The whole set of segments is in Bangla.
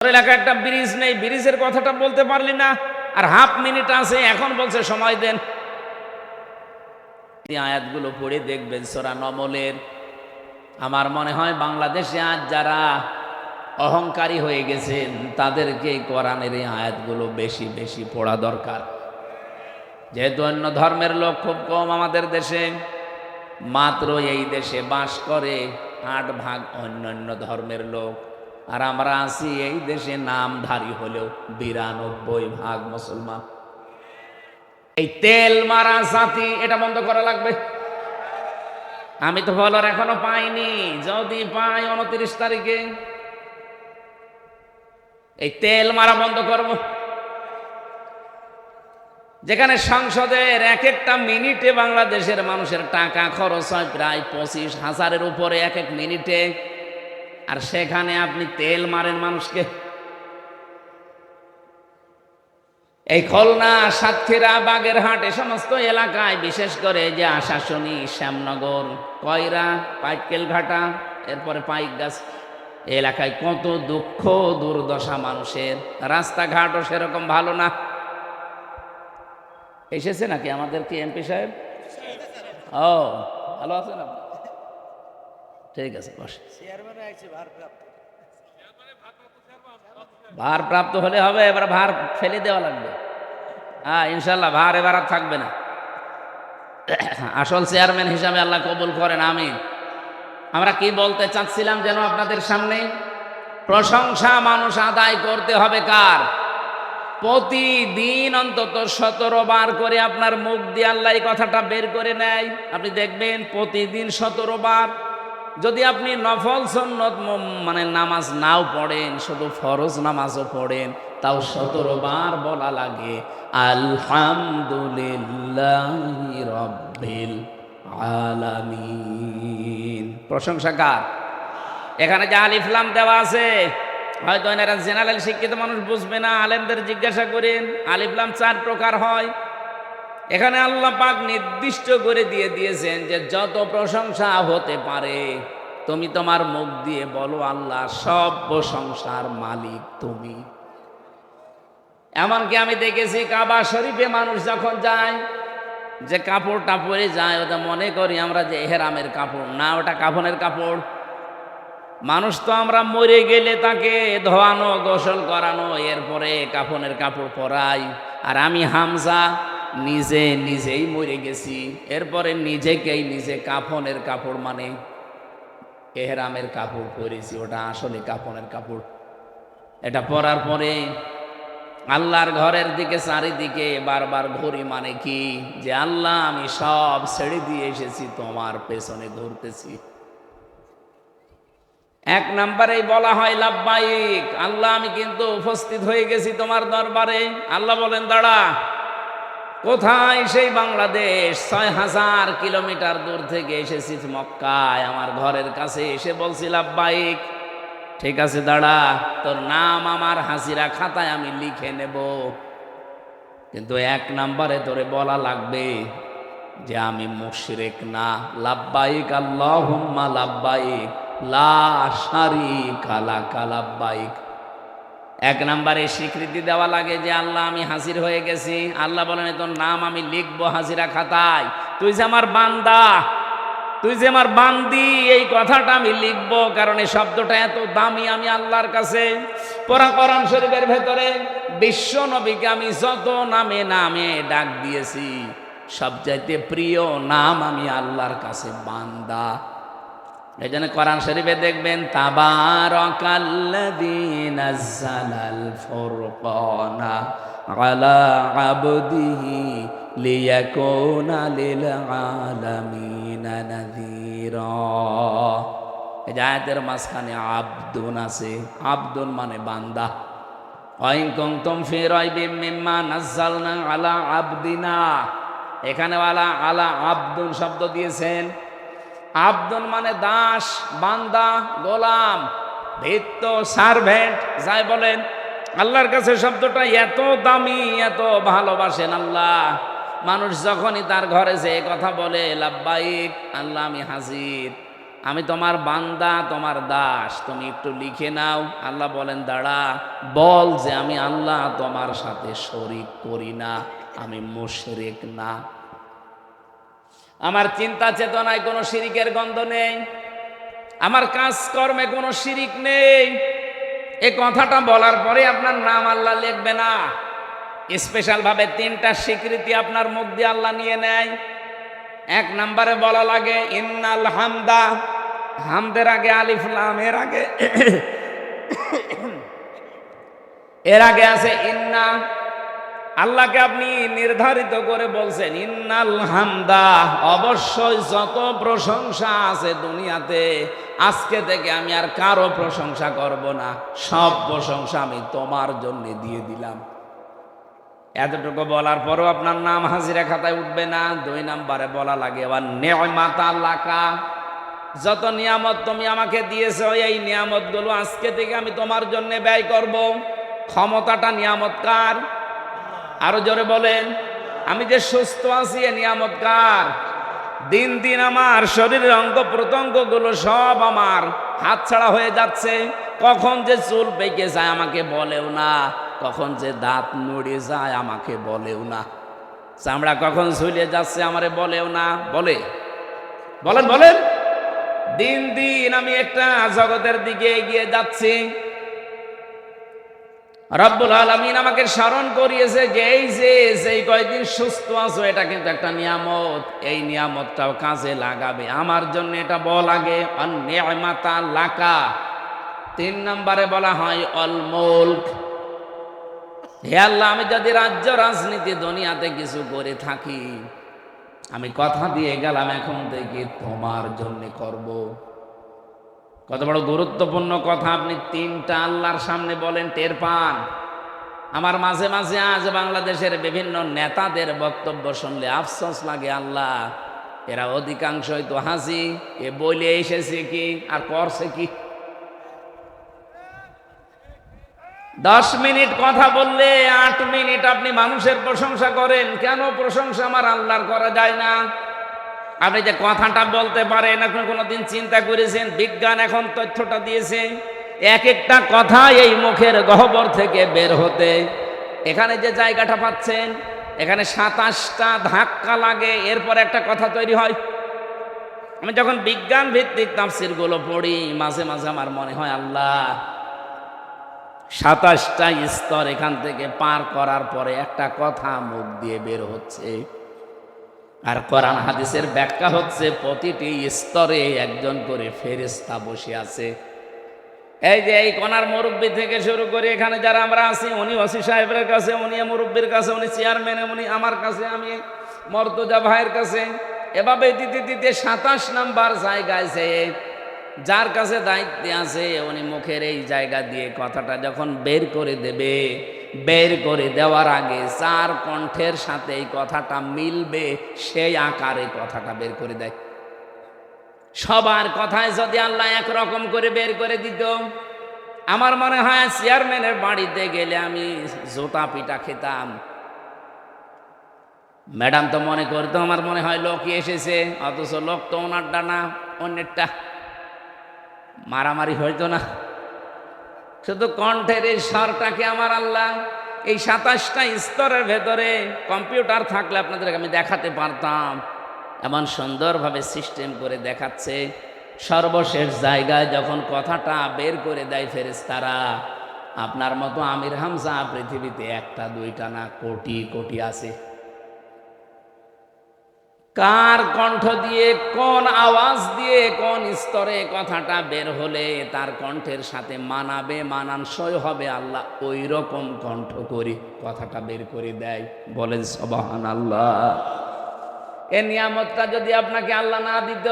এলাকায় একটা ব্রিজ নেই, ব্রিজের কথাটা বলতে পারলি না, আর হাফ মিনিট আছে, এখন বলছে সময় দেন। আয়াতগুলো পড়ে দেখবেন সূরা নমলের। আমার মনে হয় বাংলাদেশে আজ যারা অহংকারী হয়ে গেছেন তাদেরকে কোরআনের এই আয়াতগুলো বেশি বেশি পড়া দরকার। যেহেতু অন্য ধর্মের লোক খুব কম আমাদের দেশে, মাত্র এই দেশে বাস করে 8 ভাগ অন্যান্য ধর্মের লোক, আর আমরা আছি এই দেশে নামধারী হলেও 92 ভাগ মুসলমান। এই তেল মারা জাতি, এটা বন্ধ করা লাগবে। আমি তো ফলোয়ার এখনো পাইনি, যদি পাই 29 তারিখে এই তেল মারা বন্ধ করব। যেখানে সংসদের এক একটা মিনিটে বাংলাদেশের মানুষের টাকা খরচ হয় প্রায় 25,000-এর উপরে এক এক মিনিটে, আর সেখানে আপনি তেল মারেন মানুষকে। এই খুলনা, সাতক্ষীরা, বাগেরহাট এ সমস্ত এলাকায়, বিশেষ করে যে আশাশুনি, শ্যামনগর, কয়রা, পাইকেলঘাটা, এরপরে পাইকগাছ এলাকায় কত দুঃখ দুর্দশা মানুষের। রাস্তাঘাটও সেরকম ভালো না। এসেছে নাকি আমাদের কি এমপি সাহেব? ও ভালো আছেন আপনি? ঠিক আছে, বস। ভারপ্রাপ্ত হলে হবে, এবার ভার ফেলে দেওয়া লাগবে। হ্যাঁ ইনশাল্লাহ ভার এবার আর থাকবে না। আসল চেয়ারম্যান হিসাবে আল্লাহ কবুল করেন, আমিন। আমরা কি বলতে চাচ্ছিলাম যেন আপনাদের সামনে? প্রশংসা মানুষ আদায় করতে হবে কার? প্রতিদিন অন্তত 17 বার করে আপনার মুখ দিয়ে আল্লাহ এই কথাটা বের করে নেয়। আপনি দেখবেন প্রতিদিন 17 বার। যদি আপনি নফল সুন্নত মানে নামাজ নাও পড়েন, শুধু ফরজ নামাজও পড়েন, তাও 17 বার বলা লাগে আলহামদুলিল্লাহি রাব্বিল আলামিন। প্রশংসা কার? এখানে যে আলিফ লাম দেওয়া আছে, হয়তো এনারা জেনারেল শিক্ষিত মানুষ বুঝবে না, আলেমদের জিজ্ঞাসা করেন। আলিফ লাম 4 প্রকার হয়। এখানে আল্লাহ পাক নির্দিষ্ট করে দিয়ে দিয়েছেন যে যত প্রশংসা হতে পারে তুমি তোমার মুখ দিয়ে বলো আল্লাহ, সব প্রশংসার মালিক তুমি। এমনকি আমি দেখেছি কাবা শরীফে মানুষ যখন যায়, যে কাপড়টা পরে যায় ওটা মনে করি আমরা যে এহরামের কাপড় না, ওটা কাফনের কাপড়। মানুষ তো আমরা মরে গেলে তাকে ধোয়ানো, গোসল করানো, এরপরে কাফনের কাপড় পরাই। আর আমি হামজা নিজেই মরে গেছি, এরপরে নিজেকেই নিজে কাফনের কাপড় মানে এহরামের কাপড় পরেছি, ওটা আসলে কাফনের কাপড়। এটা পরার পরে আল্লাহর ঘরের দিকে চারিদিকে বারবার ঘুরি, মানে কি যে আল্লাহ আমি সব ছেড়ে দিয়ে এসেছি, তোমার পেছনে ঘুরতেছি। 1 নম্বরেই বলা হয় লাব্বাইক, আল্লাহ আমি কিন্তু উপস্থিত হয়ে গেছি তোমার দরবারে। আল্লাহ বলেন দাঁড়া। কোথায়? সেই বাংলাদেশ, 6000 কিলোমিটার দূর থেকে এসেছি মক্কায়, আমার ঘরের কাছে এসে বলছি লাব্বাইক। ঠিক আছে দাঁড়া, তোর নাম আমার হাজিরা খাতায় আমি লিখে নেব, কিন্তু 1 নম্বরে তোরে বলা লাগবে যে আমি মুশরিক না। লাব্বাইক আল্লাহুম্মা লাব্বাইক লা শারীকা লাকা লাব্বাইক। 1 নম্বরে স্বীকৃতি দেওয়া লাগে যে আল্লাহ আমি হাজির হয়ে গেছি। আল্লাহ বলেন তোর নাম আমি লিখবো হাজিরা খাতায়, তুই যে আমার বান্দা, তুই যে আমার বান্দি, এই কথাটা আমি লিখবো, কারণ এই শব্দটা এত দামি আমি আল্লাহর কাছে। কোরআন শরীফের ভেতরে বিশ্ব নবীকে আমি যত নামে নামে ডাক দিয়েছি, সবচাইতে প্রিয় নাম আমি আল্লাহর কাছে বান্দা। এই জন্য কোরআন শরীফে দেখবেন তাবারাকাল্লাযী নাযালাল ফুরকানা আলা আবদিহি লিয়াকুনা লিল আলামিনা নাযীরা। এই আয়াতের মাঝখানে আবদুন আছে, আবদুন মানে বান্দা। ওয়াইন কুনতুম ফি রাইবিম মিম্মা নাযালনা আলা আবদিনা, এখানে আলা আবদুন শব্দ দিয়েছেন। আবদুন মানে দাস, বান্দা, গোলাম, ভৃত্য, সার্ভেন্ট যাই বলেন। আল্লাহর কাছে শব্দটা এত দামি, এত ভালোবাসেন আল্লাহ। মানুষ যখনই তার ঘরে যে কথা বলে লাব্বাইক আল্লাহ আমি হাজির, আমি তোমার বান্দা, তোমার দাস, তুমি একটু লিখে নাও। আল্লাহ বলেন দাঁড়া, বল যে আমি আল্লাহ তোমার সাথে শরীক করি না, আমি মুশরিক না, আমার চিন্তা চেতনায় কোনো শিরিকের গন্ধ নেই, আমার কাজকর্মে কোনো শিরিক নেই। এই কথাটা বলার পরে আপনার নাম আল্লাহ লিখবে না, স্পেশাল ভাবে 3টা স্বীকৃতি আপনার মুখ দিয়ে আল্লাহ নিয়ে নেয়। 1 নম্বরে বলা লাগে ইন্নাল হামদা, হামদের আগে আলিফ লাম, এর আগে আছে ইন্না। আল্লাহকে আপনি নির্ধারিত করে বলছেন ইন্নাল হামদা, অবশ্যই যত প্রশংসা আছে দুনিয়াতে আজকে থেকে আমি আর কারো প্রশংসা করব না, সব প্রশংসা আমি তোমার জন্য দিয়ে দিলাম। এতটুকু বলার পরও আপনার নাম হাজিরা খাতায় উঠবে না। 2 নম্বরে বলা লাগে আবার নেমাতা লাকা, যত নিয়ামত তুমি আমাকে দিয়েছো এই নিয়ামতগুলো আজকে থেকে আমি তোমার জন্য ব্যয় করব। ক্ষমতাটা নিয়ামত কার? আরো জোরে বলেন। আমি যে সুস্থ আছি এ নিয়ামত কার? দিন দিন আমার শরীরের অঙ্গ প্রত্যঙ্গগুলো সব আমার হাতছাড়া হয়ে যাচ্ছে। কখন যে চুল পেকে যায় আমাকে বলেও না, কখন যে দাঁত নড়ে যায় আমাকে বলেও না, চামড়া কখন ঝুলে যাচ্ছে আমারে বলেও না। বলেন বলেন। দিন দিন আমি একটা জগতের দিকে এগিয়ে যাচ্ছি। রব্বুল আলামিন আমাকে স্মরণ করিয়েছে যে এই যে কয়েকদিন সুস্থ আছো এটা কিন্তু একটা নিয়ামত, এই নিয়ামতটাও কাজে লাগাবে আমার জন্য, এটা বলা লাগে অন্নেমাতা লাকা। 3 নম্বরে বলা হয় অল মুলক, হে আল্লাহ আমি যদি রাজ্য রাজনীতি দুনিয়াতে কিছু করে থাকি, আমি কথা দিয়ে গেলাম এখন থেকে তোমার জন্য করব। কত বড় গুরুত্বপূর্ণ কথা আপনি 3টা আল্লাহর সামনে বলেন, টের পান। আমার মাঝে মাঝে আজ বাংলাদেশের বিভিন্ন নেতাদের বক্তব্য শুনলে আফসোস লাগে, আল্লাহ এরা অধিকাংশই তো হাসি, এ বলে এসেছে কি আর করছে কি। 10 মিনিট কথা বললে 8 মিনিট আপনি মানুষের প্রশংসা করেন। কেন প্রশংসা আমার আল্লাহর করা যায় না? আপনি যে কথাটা বলতে পারেন, এখন কোনোদিন চিন্তা করেছেন? বিজ্ঞান এখন তথ্যটা দিয়েছে, এক একটা কথা এই মুখের গহ্বর থেকে বের হতে এখানে যে জায়গাটা পাচ্ছেন, এখানে 27টা ধাক্কা লাগে, এরপর একটা কথা তৈরি হয়। আমি যখন বিজ্ঞান ভিত্তিক তাফসীরগুলো পড়ি মাঝে মাঝে আমার মনে হয় আল্লাহ 27টা স্তর এখান থেকে পার করার পরে একটা কথা মুখ দিয়ে বের হচ্ছে। আর কোরআন হাদিসের ব্যাখ্যা হচ্ছে প্রতিটি স্তরে একজন করে ফেরেশতা বসে আছে। এই যে এই কোনার মুরব্বী থেকে শুরু করে এখানে যারা আমরা আছি, উনি ওসি সাহেবের কাছে, উনি মুরব্বীর কাছে, উনি চেয়ারম্যানে, উনি আমার কাছে, আমি মর্তজা ভাইয়ের কাছে, এভাবে দিতে দিতে 27 নাম্বার জায়গায় যে যার কাছে দায়িত্বে আছে উনি মুখের এই জায়গা দিয়ে কথাটা যখন বের করে দেবে, বের করে দেওয়ার আগে যার কণ্ঠের সাথে এই কথাটা মিলবে সেই আকারে কথাটা বের করে দেয়। সবার কথায় যদি আল্লাহ একরকম করে বের করে দিত, আমার মনে হয় চেয়ারম্যানের বাড়িতে গেলে আমি জোতা পিটা খেতাম। ম্যাডাম তো মনে করতো আমার মনে হয় লোকই এসেছে, অথচ লোক তো ওনারটা না অন্যেরটা। মারামারি হইতো না, শুধু কণ্ঠের এই স্বরটাকে আমার আল্লাহ এই 27টা স্তরের ভেতরে কম্পিউটার থাকলে আপনাদেরকে আমি দেখাতে পারতাম, এমন সুন্দরভাবে সিস্টেম করে দেখাচ্ছে। সর্বশেষ জায়গায় যখন কথাটা বের করে দেয় ফেরেশতারা, আপনার মতো আমির হামজা পৃথিবীতে 1টা 2টা না, কোটি কোটি আছে। কার কণ্ঠ দিয়ে, কোন আওয়াজ দিয়ে, কোন স্তরে কথাটা বের হলে তার কণ্ঠের সাথে মানাবে, মানানসই হবে, আল্লাহ ওই রকম কণ্ঠ করে কথাটা বের করে দেয়। বলেন সুবহানাল্লাহ। এই নিয়ামতটা যদি আপনাকে আল্লাহ না দিত,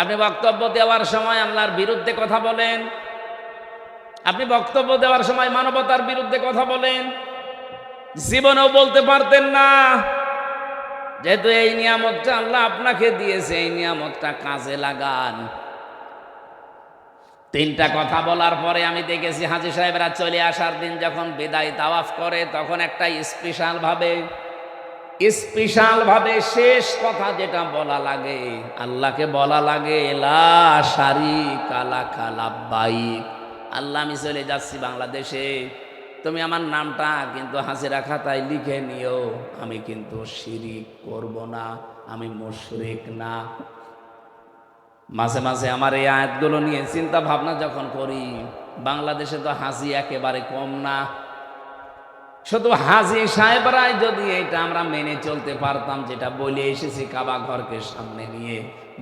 আপনি বক্তব্য দেওয়ার সময় আল্লাহর বিরুদ্ধে কথা বলেন, আপনি বক্তব্য দেওয়ার সময় মানবতার বিরুদ্ধে কথা বলেন, জীবনেও বলতে পারতেন না। যেহেতু এই নিয়ামতটা আল্লাহ আপনাকে দিয়েছে, এই নিয়ামতটা কাজে লাগান। 3টা কথা বলার পরে আমি দেখেছি হাজী সাহেবরা চলে আসার দিন যখন বিদায় তাওয়াফ করে, তখন একটা স্পেশাল ভাবে স্পেশাল ভাবে শেষ কথা যেটা বলা লাগে, আল্লাহকে বলা লাগে লা শারিকা লাকা লাব্বাইক। আল্লাহ আমি চলে যাচ্ছি বাংলাদেশে, তুমি আমার নামটা কিন্তু হাজিরা খাতায় লিখে নিও, আমি কিন্তু শিরিক করব না, আমি মুশরিক না। মাঝে মাঝে আমার এই আয়াতগুলো নিয়ে চিন্তা ভাবনা যখন করি, বাংলাদেশে তো হাজি একেবারে কম না। শুধু হাজি সাহেবরাই যদি এটা আমরা মেনে চলতে পারতাম, যেটা বলে এসেছি কাবা ঘরকে সামনে নিয়ে,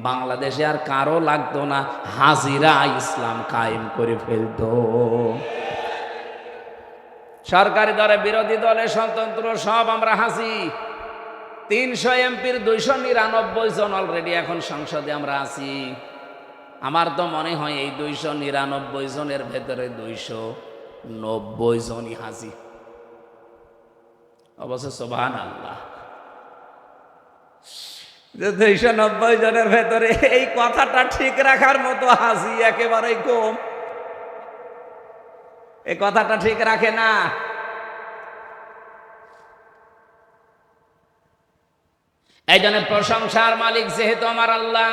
বাংলাদেশে আর কারো লাগতো না, হাজিরা ইসলাম কায়েম করে ফেলতো। সরকারি দলে বিরোধী দলে স্বতন্ত্র সব আমরা হাজি। 300 এমপির 299 জন অলরেডি এখন সংসদে আমরা আছি। আমার তো মনে হয় এই 299 জনের ভেতরে 290 জনই হাজি। অবশ্য সুবহানাল্লাহ, 290 জনের ভেতরে এই কথাটা ঠিক রাখার মতো হাজি একেবারেই কম। এই কথাটা ঠিক রাখে না। এই জন্য প্রশংসার মালিক যেহেতু আমার আল্লাহ,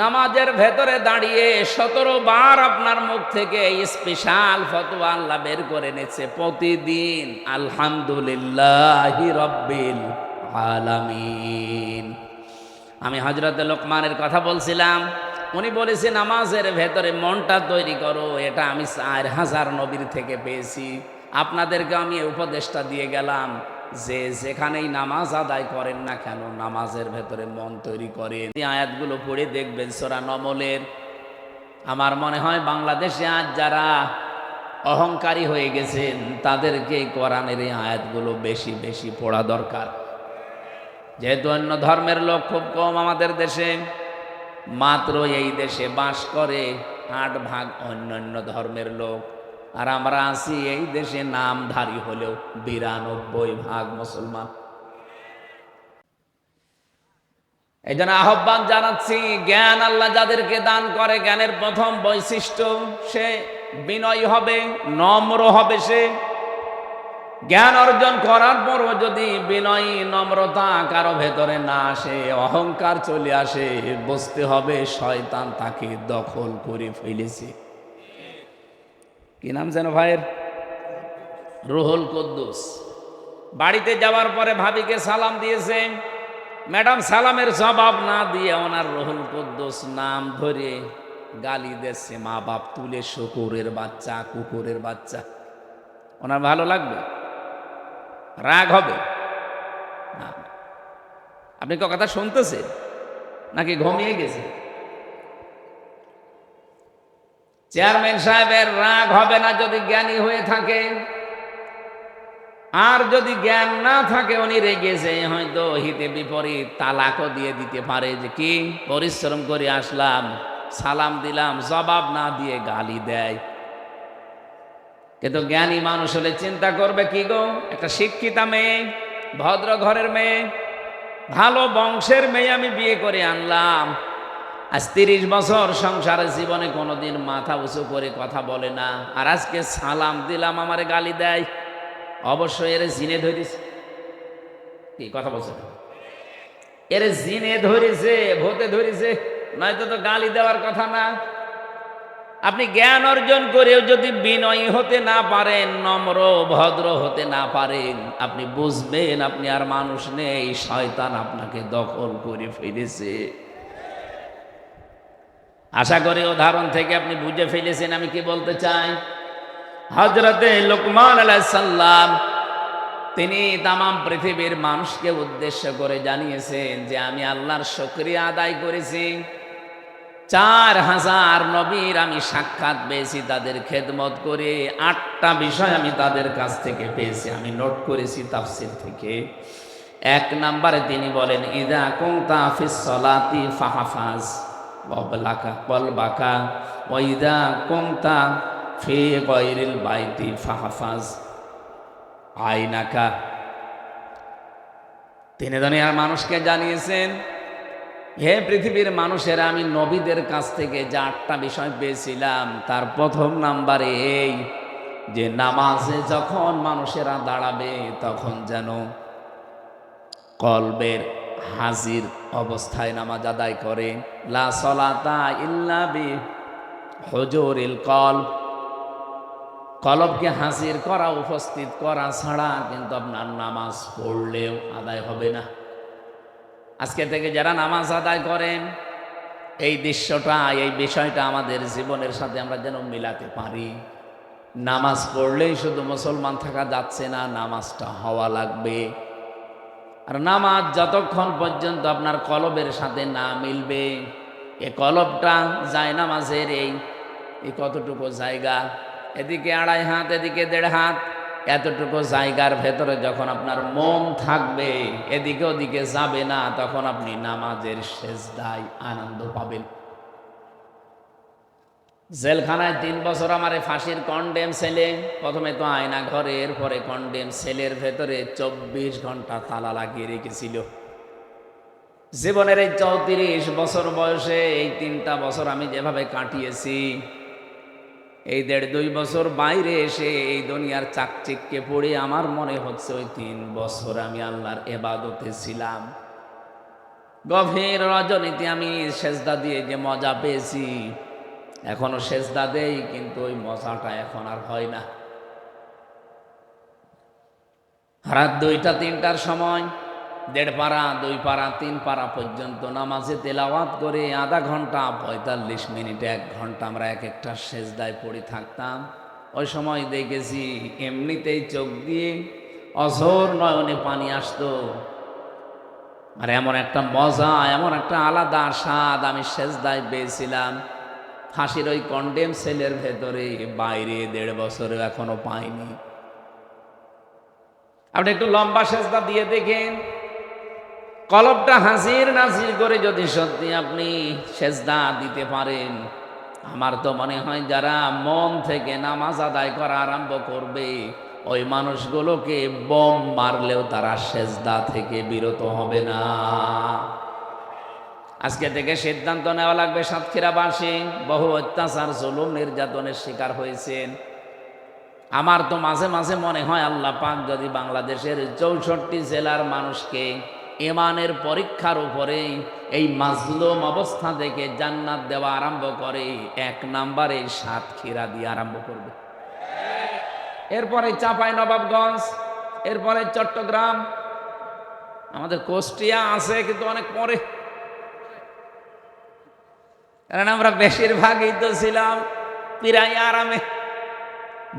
নামাজের ভেতরে দাঁড়িয়ে 17 বার আপনার মুখ থেকে স্পেশাল ফতোয়া আল্লাহ বের করে নিচ্ছে প্রতিদিন, আলহামদুলিল্লাহি রাব্বিল আলামিন। আমি হযরত লোকমানের কথা বলছিলাম, উনি বলেছে নামাজের ভেতরে মনটা তৈরি করো, এটা আমি 4000 নবীর থেকে পেয়েছি। আপনাদেরকে আমি উপদেশটা দিয়ে গেলাম যে যেখানেই নামাজ আদায় করেন না কেন, নামাজের ভেতরে মন তৈরি করেন। এই আয়াতগুলো পড়ে দেখবেন সূরা নমলের। আমার মনে হয় বাংলাদেশে আজ যারা অহংকারী হয়ে গেছেন, তাদেরকে কোরআনের এই আয়াতগুলো বেশি বেশি পড়া দরকার। যেহেতু অন্য ধর্মের লোক খুব কম আমাদের দেশে, মাত্র এই দেশে বাস করে 8 ভাগ অন্যান্য ধর্মের লোক, আর আমরা আছি এই দেশে নামধারী হলেও 92 ভাগ মুসলমান। এই জন্য আহ্বান জানাচ্ছি, জ্ঞান আল্লাহ যাদেরকে দান করে, জ্ঞানের প্রথম বৈশিষ্ট্য সে বিনয়ী হবে, নম্র হবে। সে জ্ঞান অর্জন করার পরও যদি বিনয়ী নম্রতা কারো ভেতরে না আসে, অহংকার চলে আসে, বুঝতে হবে শয়তান তাকে দখল করে ফেলেছে। কি নাম যেন ভাইয়ের? রুহুল কুদ্দুস। বাড়িতে যাওয়ার পরে ভাবিকে সালাম দিয়েছে, ম্যাডাম সালামের জবাব না দিয়ে ওনার রুহুল কুদ্দুস নাম ধরে গালি দিচ্ছে, মা বাপ তুলে, শুকুরের বাচ্চা, কুকুরের বাচ্চা। ওনার ভালো লাগবে? রাগ হবে না। আপনি কথা শুনতেছেন নাকি ঘুমিয়ে গেছে? চেয়ারম্যান সাহেবের রাগ হবে না যদি জ্ঞানী হয়ে থাকে, আর যদি জ্ঞান না থাকে উনি রেগেছে, হয়তো হিতে বিপরীত তালাকও দিয়ে দিতে পারে। যে কি পরিশ্রম করে আসলাম, সালাম দিলাম, জবাব না দিয়ে গালি দেয়। কিন্তু জ্ঞানী মানুষ হলে চিন্তা করবে, কি গো, একটা শিক্ষিতা মেয়ে, ভদ্র ঘরের মেয়ে, ভালো বংশের মেয়ে আমি বিয়ে করে আনলাম, আজ 30 বছর সংসারে জীবনে কোনোদিন মাথা উঁচু করে কথা বলে না, আর আজকে সালাম দিলাম আমারে গালি দেয়। অবশ্যই এর জিনে ধরেছে। কি কথা বলছে? এর জিনে ধরেছে, ভূতে ধরেছে, নয়তো তো গালি দেওয়ার কথা না। আপনি জ্ঞান অর্জন করেও যদি বিনয়ী হতে না পারেন, নম্র ভদ্র হতে না পারেন, আপনি বুঝবেন আপনি আর মানুষ নেই, শয়তান আপনাকে দখল করে ফেলেছে। আশা করি উদাহরণ থেকে আপনি বুঝে ফেলেছেন আমি কি বলতে চাই। হযরতে লোকমান আলাইহিস সালাম তিনি তাম পৃথিবীর মানুষকে উদ্দেশ্য করে জানিয়েছেন যে আমি আল্লাহর শুকরিয়া আদায় করেছি। 4000 নবীর আমি সাক্ষাৎ পেয়েছি, তাদের খেদমত করে 8টা বিষয় আমি তাদের কাছ থেকে পেয়েছি, আমি নোট করেছি তাফসীর থেকে। 1 নম্বরে তিনি বলেন, ইযা কুনতা ফিস সালাতি ফাহফাজ কলবাকা ওয়া ইযা কুনতা ফি গায়রিল বাইতি ফাহফাজ আইনাকা। তিনি দুনিয়ার মানুষকে জানিয়েছেন, হে পৃথিবীর মানুষেরা, আমি নবীদের কাছ থেকে যে 8টা বিষয় পেয়েছিলাম, তার প্রথম নাম্বারে এই যে নামাজে যখন মানুষেরা দাঁড়াবে তখন যেন কলবের হাজির অবস্থায় নামাজ আদায় করে। লা সলাতা ইল্লা বি হুজুরিল কলব, কলবকে হাজির করা, উপস্থিত করা ছাড়া কিন্তু আপনার নামাজ পড়লেও আদায় হবে না। আজকে থেকে যারা নামাজ আদায় করেন, এই দৃশ্যটা, এই বিষয়টা আমাদের জীবনের সাথে আমরা যেন মিলাতে পারি। নামাজ পড়লেই শুধু মুসলমান থাকা যাচ্ছে না, নামাজটা হওয়া লাগবে। আর নামাজ যতক্ষণ পর্যন্ত আপনার কলবের সাথে না মিলবে, এ কলবটা যায় নামাজের এই কতটুকু জায়গা, এদিকে 2.5 হাত, এদিকে 1.5 হাত, এতটুকু জায়গার ভেতরে যখন আপনার মন থাকবে, এদিকে ওদিকে যাবে না, তখন আপনি নামাজের সেজদায় আনন্দ পাবেন। জেলখানায় 3 বছর আমার ফাঁসির কন্ডেম সেলে, প্রথমে তো আয়না ঘরে, এরপরে কন্ডেম সেলের ভেতরে 24 ঘন্টা তালা লাগিয়ে রেখেছিল। জীবনের এই 34 বছর বয়সে এই 3টা বছর আমি যেভাবে কাটিয়েছি, এই 1.5-2 বছর বাইরে এসে এই দুনিয়ার চাকচিক্যে পড়ে আমার মনে হচ্ছে ওই 3 বছর আমি আল্লাহর ইবাদতে ছিলাম। গভীর রজনীতে আমি সেজদা দিয়ে যে মজা পেয়েছি, এখনো সেজদা দেই, কিন্তু ওই মজাটা এখন আর হয় না। রাত 2টা-3টার সময় 1.5 পারা, 2 পারা, 3 পারা পর্যন্ত নামাজে তেলাওয়াত করে আধা ঘন্টা, 45 মিনিট, 1 ঘন্টা আমরা এক একটা সেজদায় পড়ে থাকতাম। ওই সময় দেখেছি এমনিতেই চোখ দিয়ে অঝোর নয়নে পানি আসতো। আর এমন একটা মজা, এমন একটা আলাদা স্বাদ আমি সেজদায় পেয়েছিলাম, ফাঁসির ওই কন্ডেম সেলের ভেতরে, বাইরে 1.5 বছরে এখনো পাইনি। আপনি একটু লম্বা সেজদা দিয়ে দেখেন, কলবটা হাজির নাজির করে যদি সত্যি আপনি সেজদা দিতে পারেন, আমার তো মনে হয় যারা মন থেকে নামাজ আদায় করা আরম্ভ করবে, ওই মানুষগুলোকে বোম মারলেও তারা সেজদা থেকে বিরত হবে না। আজকে থেকে সিদ্ধান্ত নেওয়া লাগবে। সাতক্ষীরাবাসী বহু অত্যাচার, জুলুম, নির্যাতনের শিকার হয়েছেন। আমার তো মাঝে মাঝে মনে হয় আল্লাহ পাক যদি বাংলাদেশের 64 জেলার মানুষকে ইমানের পরীক্ষার উপরে এই মাজলুম অবস্থা থেকে জান্নাত দেওয়া আরম্ভ করে, 1 নম্বরে সাতক্ষীরা দিয়ে আরম্ভ করবে, এরপরে চাঁপাইনবাবগঞ্জ, এরপরে চট্টগ্রাম, আমাদের কুষ্টিয়া আছে কিন্তু অনেক পরে, কারণ আমরা বেশিরভাগই তো ছিলাম পিরাই আরামে।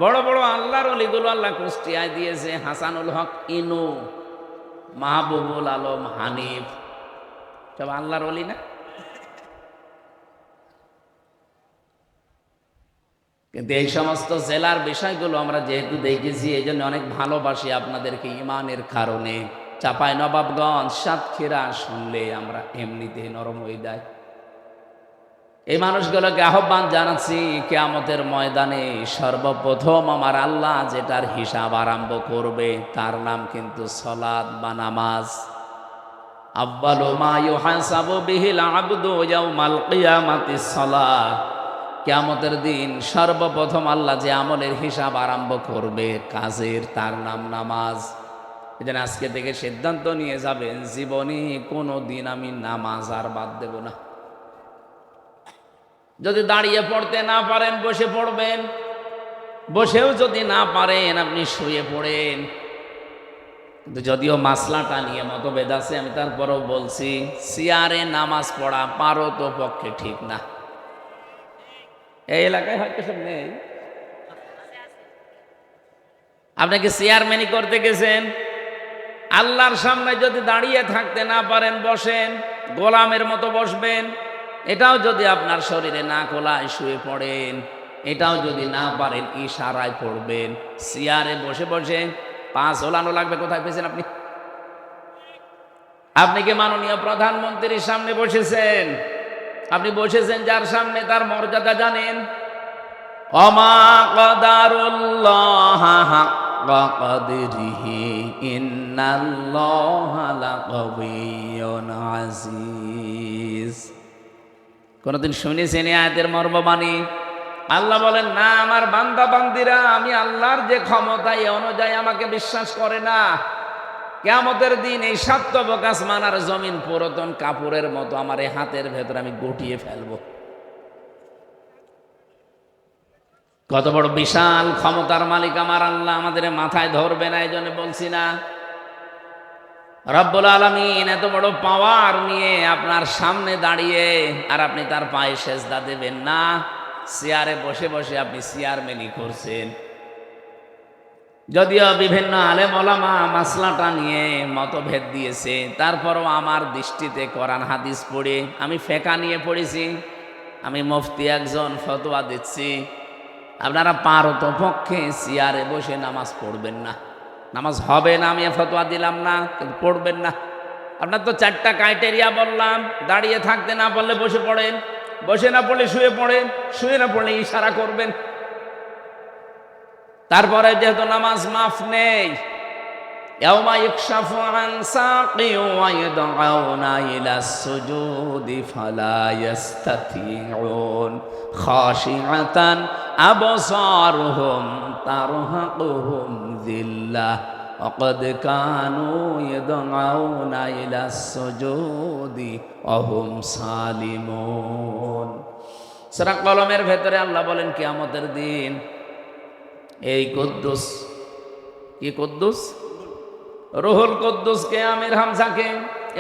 বড় বড় আল্লাহর ওলিগুলো আল্লাহ কুষ্টিয়ায় দিয়েছে। হাসানুল হক ইনু, মাহবুবুল আলম হানিফ, সব আল্লাহর ওলি না? কিন্তু এই সমস্ত জেলার বিষয়গুলো আমরা যেহেতু দেখেছি, এই জন্য অনেক ভালোবাসি আপনাদেরকে ইমানের কারণে। চাঁপাইনবাবগঞ্জ, সাতক্ষীরা শুনলে আমরা এমনিতে নরম হয়ে যায়। এই মানুষগুলোকে আহ্বান জানাচ্ছি, কিয়ামতের ময়দানে সর্বপ্রথম আমার আল্লাহ যেটার হিসাব আরম্ভ করবে তার নাম কিন্তু সালাত বা নামাজ। আব্বালু মা ইউহাসাবু বিহিল আবদু ইয়াউমাল কিয়ামাতিস সালাত। কিয়ামতের দিন সর্বপ্রথম আল্লাহ যে আমলের হিসাব আরম্ভ করবে, কাজের, তার নাম নামাজ। এজন্য আজকে থেকে সিদ্ধান্ত নিয়ে যাবেন, জীবনে কোনো দিন আমি নামাজ আর বাদ দেব না। যদি দাঁড়িয়ে পড়তে না পারেন বসে পড়বেন, বসেও যদি না পারেন আপনি শুয়ে পড়েন। কিন্তু যদিও মাসলাটা নিয়ে মতভেদ আছে, আমি তারপরেও বলছি, চেয়ারে নামাজ পড়া পারো তো পক্ষে ঠিক না। এই এলাকায় হয়তো সব নেই। আপনাকে চেয়ারম্যানই করতে গেছেন, আল্লাহর সামনে যদি দাঁড়িয়ে থাকতে না পারেন বসেন, গোলামের মতো বসবেন। এটাও যদি আপনার শরীরে না কোলায় শুয়ে পড়েন, এটাও যদি না পারেন ইশারায় পড়বেন। চেয়ারে বসে বসে পা ঝোলানো লাগবে। কোথায় পেয়েছেন আপনি? আপনি কি মাননীয় প্রধানমন্ত্রীর সামনে বসেছেন? আপনি বসেছেন যার সামনে, তার মর্যাদা জানেন। ওমা কদারুল্লাহ হাক্কা কদরিহি ইন্নাল্লাহা লাকাবিয়্যুন আজিজ। কোনদিন শুনেছেন এই আয়াতের মর্মবাণী? আল্লাহ বলেন, না, আমার বান্দা বান্দিরা আমি আল্লাহর যে ক্ষমতা এই অনুযায়ী আমাকে বিশ্বাস করে না। কিয়ামতের দিন এই সপ্তম আসমান আর জমিন পুরাতন কাপড়ের মতো আমার এই হাতের ভেতর আমি গুটিয়ে ফেলবো। কত বড় বিশাল ক্ষমতার মালিক আমার আল্লাহ, আমাদের মাথায় ধরবে না। এই জন্য বলছি না, রব্বুল আলামিন এত বড় পাওয়ার নিয়ে আপনার সামনে দাঁড়িয়ে আর আপনি তার পায়ে সেজদা দেবেন না। চেয়ারে বসে বসে আপনি চেয়ারম্যানি করছেন। যদিও বিভিন্ন আলেম ওলামা মাসলাটা নিয়ে মতভেদ দিয়েছে, তারপরও আমার দৃষ্টিতে কোরআন হাদিস পড়ে আমি ফেকা নিয়ে পড়েছি, আমি মুফতি একজন ফতোয়া দিচ্ছি, আপনারা পারতপক্ষে চেয়ারে বসে নামাজ পড়বেন না। নামাজ হবে না আমি ফতোয়া দিলাম না, কিন্তু পড়বেন না। আপনার তো 4টা ক্রাইটেরিয়া বললাম, দাঁড়িয়ে থাকতে না পারলে বসে পড়েন, বসে না পড়লে শুয়ে পড়েন, শুয়ে না পড়লে ইশারা করবেন। তারপরে যেহেতু নামাজ মাফ নেই, ইয়াউমা ইকশাফু আন সাকি ওয়া ইয়াদউনা ইলা সুজুদি ফালা ইস্তাতিউন খাশিআতান আবসারুহুম তারহাকুহুম যিল্লাহ ওয়া ক্বাদ কানু ইয়াদউনা ইলা সুজুদি ওয়া হুম সালিমুন। সূরা কলমের ভেতরে আল্লাহ বলেন কিয়ামতের দিন এই কুদ্দুস, কি কুদ্দুস? রুহুল কুদ্দুসকে, আমির হামজাকে,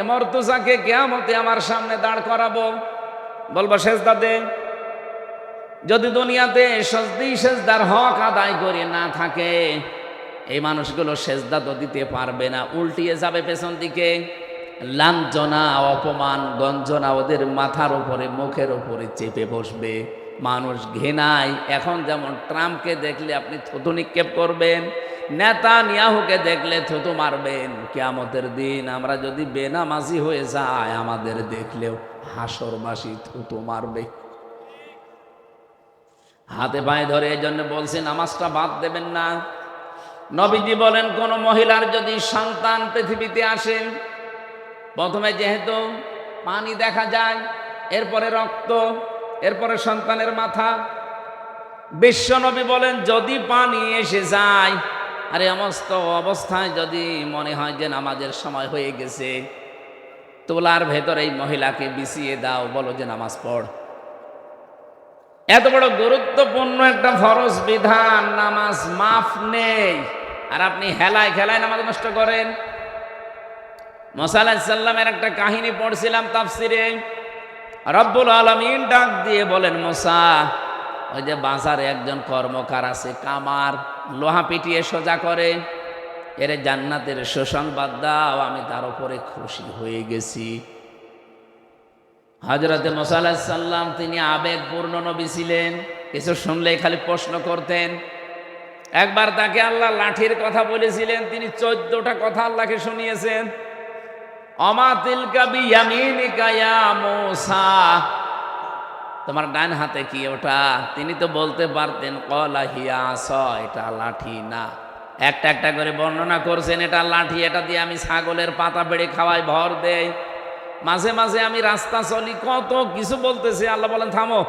এ মর্তুজাকে কিয়ামতে আমার সামনে দাঁড় করাবো, বলবো সেজদা দে। যদি দুনিয়াতে সেজদার হক আদায় করে না থাকে, এই মানুষগুলো সেজদা তো দিতে পারবে না, উল্টিয়ে যাবে পেছন দিকে। লাঞ্ছনা, অপমান, গঞ্জনা ওদের মাথার উপরে, মুখের উপরে চেপে বসবে। মানুষ ঘৃণায়, এখন যেমন ট্রাম্পকে দেখলে আপনি থুতু নিক্ষেপ করবেন, নেতানিয়াহুকে দেখলে থুতু মারবেন, কিয়ামতের দিন আমরা যদি বেনামাজি হয়ে যায়, আমাদের দেখলেও হাসরবাসী থুতু মারবে, হাতে পায়ে ধরে। এই জন্য বলছি নামাজটা বাদ দেবেন না। নবীজি বলেন কোন মহিলার যদি সন্তান পৃথিবীতে আসে, প্রথমে যেহেতু পানি দেখা যায়, এরপরে রক্ত, এরপরে সন্তানের মাথা, বিশ্বনবী বলেন যদি পানি এসে যায় আর সমস্ত অবস্থায় যদি মনে হয় যে নামাজের সময় হয়ে গেছে, তোলার ভেতরে এই মহিলাকে বিছিয়ে দাও, বলো যে নামাজ পড়। এত বড় গুরুত্বপূর্ণ একটা ফরজ বিধান, নামাজ মাফ নেই, আর আপনি হেলায় খেলায় নামাজ নষ্ট করেন। মুসা আলাইহিস সালামের একটা কাহিনী পড়ছিলাম তাফসিরে। রব্বুল আলামিন ডাক দিয়ে বলেন, মুসা, ওই যে বাজারে একজন কর্মকার আছে, কামার, লোহা পিটিয়ে সোজা করে, এর জান্নাতের সুসংবাদ দাও, আমি তার উপরে খুশি হয়ে গেছি। হযরতে মুসা আলাইহিস সালাম তিনি আবেগপূর্ণ নবী ছিলেন, কিছু শুনলেই খালি প্রশ্ন করতেন। একবার তাকে আল্লাহ লাঠির কথা বলেছিলেন, তিনি 14টা কথা আল্লাহকে শুনিয়েছেন। অমা তিলকা বিয়ামিনিকা ইয়া মূসা, তোমার ডান হাতে কি ওটা? তিনি তো বলতে পারতেন ক্বালা হিয়া আসা, এটা লাঠি না। একটা একটা করে বর্ণনা করছেন, এটা লাঠি, এটা দিয়ে আমি ছাগলের পাতা পেড়ে খাওয়াই, ভর দেই, মাঝে মাঝে আমি রাস্তা চলি, কত কিছু বলতেছে। আল্লাহ বলেন থামো,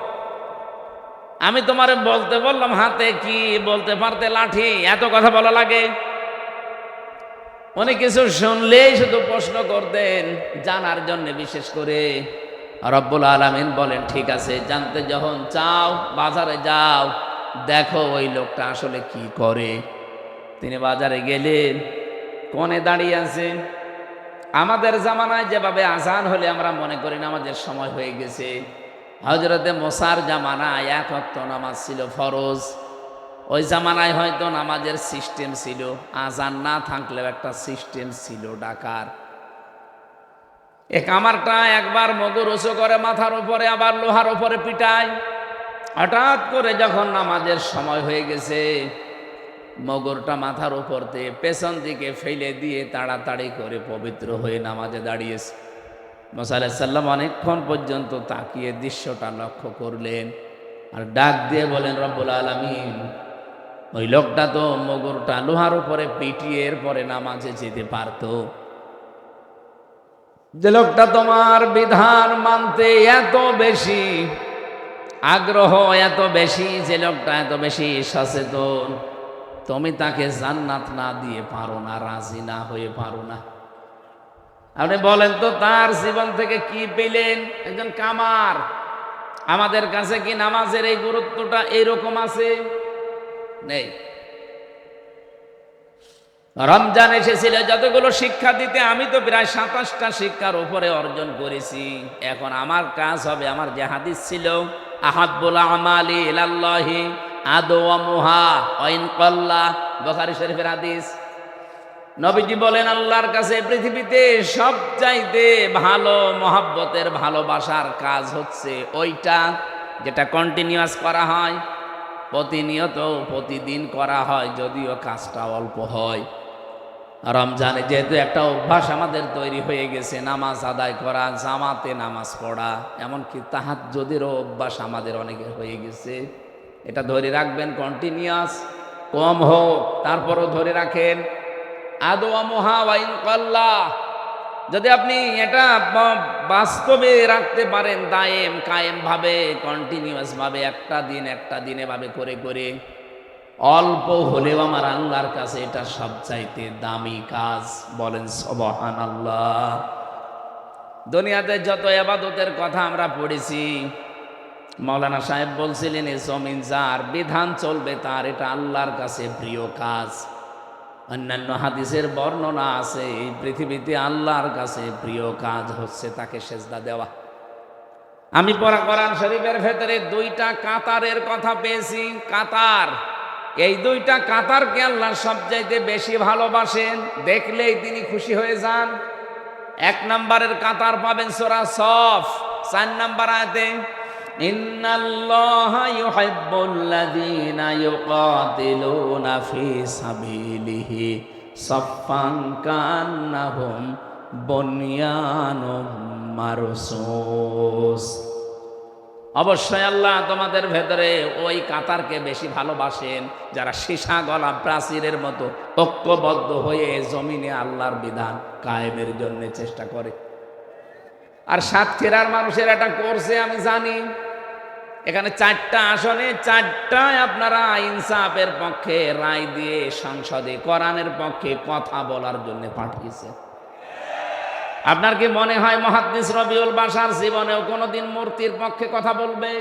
আমি তোমারে বলতে বললাম হাতে কি, বলতে পারতে লাঠি, এত কথা বলা লাগে? অনেক কিছু শুনলেই শুধু প্রশ্ন করতেন, জানার জন্য বিশেষ করে। রব্বুল আলামিন বলেন ঠিক আছে, জানতে যখন চাও বাজারে যাও, দেখো ওই লোকটা আসলে কি করে। তিনি বাজারে গেলেন, কোণে দাঁড়িয়ে আছে। আমাদের জামানায় যেভাবে আজান হলে আমরা মনে করি নামাজের সময় হয়ে গেছে, হযরতে মুসার জামানায় 1 ওয়াক্ত নামাজ ছিল ফরজ। ওই জামানায় হয়তো নামাজের সিস্টেম ছিল, আজান না থাকলেও একটা সিস্টেম ছিল ডাকার। এ কামারটা একবার মগুর উঁচু করে মাথার উপরে, আবার লোহার উপরে পিটায়। হঠাৎ করে যখন নামাজের সময় হয়ে গেছে, মগরটা মাথার উপর দিয়ে পেছন দিকে ফেলে দিয়ে তাড়াতাড়ি করে পবিত্র হয়ে নামাজে দাঁড়িয়েছে। মুসা আলাইহিস সালাম অনেকক্ষণ পর্যন্ত তাকিয়ে দৃশ্যটা লক্ষ্য করলেন, আর ডাক দিয়ে বলেন, রব্বুল আলামিন, ওই লোকটা তো মগরটা লোহার উপরে পিটিয়ে এরপরে নামাজে যেতে পারত। যে লোকটা তোমার বিধান মানতে এত বেশি আগ্রহ, এত বেশি, যে লোকটা এত বেশি সচেতন, তুমি তাকে জান্নাত না দিয়ে পারো না, রাজি না হয়ে পারো না। আপনি বলেন তো তার জীবন থেকে কি পেলেন? একজন কামার। আমাদের কাছে কি নামাজের এই গুরুত্বটা এইরকম আছে? নেই। রমজান এসেছিল যতগুলো শিক্ষা দিতে, আমি তো প্রায় 27টা শিক্ষার উপরে অর্জন করেছি। এখন আমার কাজ হবে, আমার যে হাদিস ছিল, আহাব্বুল আমালি ইলাল্লাহি আদওয়ামুহা ওয়া ইন কাল্লা, বুখারী শরীফের হাদিস। নবীজি বলেন, আল্লাহর কাছে পৃথিবীতে সবচাইতে ভালো মহব্বতের ভালোবাসার কাজ হচ্ছে ওইটা যেটা কন্টিনিউয়াস করা হয়, প্রতিনিয়ত প্রতিদিন করা হয়, যদিও কাজটা অল্প হয়। রমজানে যেহেতু একটা অভ্যাস আমাদের তৈরি হয়ে গেছে, নামাজ আদায় করা, জামাতে নামাজ পড়া, এমনকি তাহাজ্জুদেরও অভ্যাস আমাদের অনেকের হয়ে গেছে। এটা ধরে রাখবেন, কন্টিনিউয়াস, কম হোক তারপরও ধরে রাখেন। আদওয়ামুহা ওয়া ইন কাল্লা, যদি আপনি এটা বাস্তবে রাখতে পারেন, দায়েম কায়েম ভাবে, কন্টিনিউয়াস ভাবে, একটা দিন এভাবে করে করে, অল্প হলেও আমার আল্লাহর কাছে এটা সবচাইতে দামি কাজ। বলেন সুবহানাল্লাহ। দুনিয়াতে যত ইবাদতের কথা আমরা পড়েছি, মাওলানা সাহেব বলছিলেন, এ জমিন যার, বিধান চলবে তার, এটা আল্লাহর কাছে প্রিয় কাজ। অন্যান্য হাদিসের বর্ণনা আছে, এই পৃথিবীতে আল্লাহর কাছে প্রিয় কাজ হচ্ছে তাকে সেজদা দেওয়া। আমি পড়া কোরআন শরীফের ভেতরে 2টা কাতারের কথা পেয়েছি। কাতার, এই 2টা কাতারকে আল্লাহ সবচাইতে বেশি ভালোবাসেন, দেখলেই তিনি খুশি হয়ে যান। 1 নম্বরের কাতার পাবেন সূরা সফ 4 নম্বর আয়াতে, ইন্নাল্লাহা ইউহিব্বুল্লাযীনা ইউকাতিলুনা ফি সাবিলিহি সাফফান কান্নাহুম বুনয়ানুম মারসুস। অবশ্যই আল্লাহ তোমাদের ভেতরে ওই কাতারকে বেশি ভালোবাসেন যারা সীসা গলা প্রাচীরের মতো ঐক্যবদ্ধ হয়ে জমিনে আল্লাহর বিধান কায়েমের জন্য চেষ্টা করে। আর সাতক্ষীরার মানুষের এটা করছে আমি জানি। এখানে 4টা আসনে 4টায় আপনারা ইনসাফের পক্ষে রায় দিয়ে সংসদে কোরআনের পক্ষে কথা বলার জন্য পাঠিয়েছে। আপনার কি মনে হয় মুহাদ্দিস রবিউল বাশার জীবনেও কোনোদিন মূর্তির পক্ষে কথা বলবে?